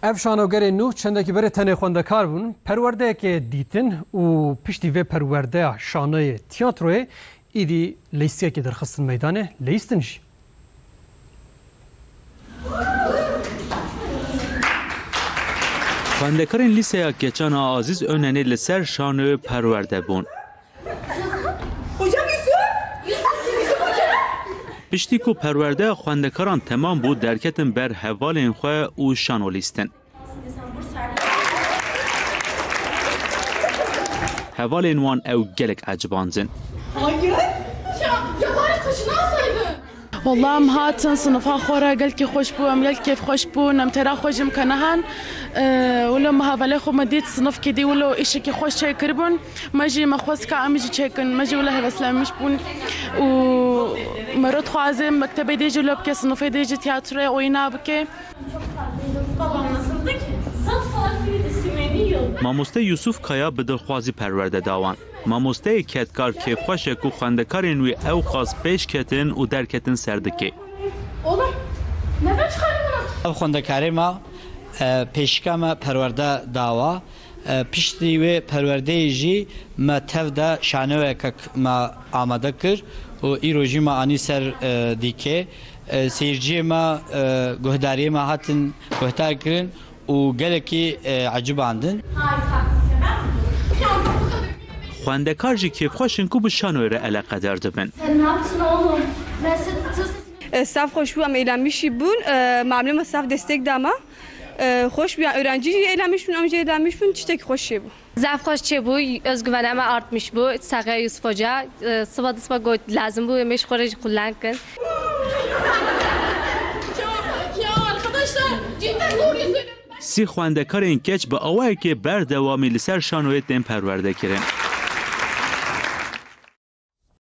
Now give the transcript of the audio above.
ev şanogerê nû çendekî berê tenê xwendekar bûn, perwerdeyekê dîtin û piştî vê perwerdeya şaneyê tiyatroyê îdî lêstiyekê derxistin meydanê, lêstin jî. Xwendekarên lîseya Keçana Aziz Önenê li ser şanoyê perwerde bûn. Piştî ku perwerdeya xwendekaran temam bû derketin ber hevalên xwe û şano lîstin. Hevalên wan ew gelek ecibandin. والله ام هاتن صنفها خورا قال كي خوش بو ام كيف خوش بو نم ترى خوشم كنهان ولا ما هبل خو مديت صنف كدي ولا ايش كي خوش شي كربون ماجي ما خوس كا امجي تشيكن ماجي ولا بس لا مش بون و مرات خوازم مكتبه ديجي لوب كي صنف ديجي تياترو oyna بكي Babam nasıldı ki? Zat salak bir isimleniyor. Mamoste Yusuf Kaya bi dilxwazî perwerde dawan. Mamosteyê ketkar kêfxweş e ku xwendekarên wî ew xas pêş ketin û derketin ser dike. Oğlum, neden çıkardın bunu? Ev xwendekarê me pêşika me perwerde dawa. Piştî wê perwerdeyê jî me tev de şanewekek me amade kir û îro jî me anî ser dîkê. Seyirciyê me guhdariyê me hatin guhdar kirin û gelekî ecibandin. Xwendekar jî kêfxweş in ku bi şanoyê re eleqedar dibin. Sen ne yaptın oğlum? Stav hoş bu am eğlenmişi bun. Mamlum stav destek dama. Hoş bir öğrenci eğlenmiş bun, amca eğlenmiş bun. Tiştek hoş bu. Zaf hoş bu, özgüvenime artmış bu. Sağa Yusuf Hoca, sıvadısma goy lazım bu, emiş koreci kullanın. Ya arkadaşlar, cidden doğruyu söylüyorum. Sî xwendekarên keç bi awayekê berdewamî li ser şanoyê tên perwerde kirin.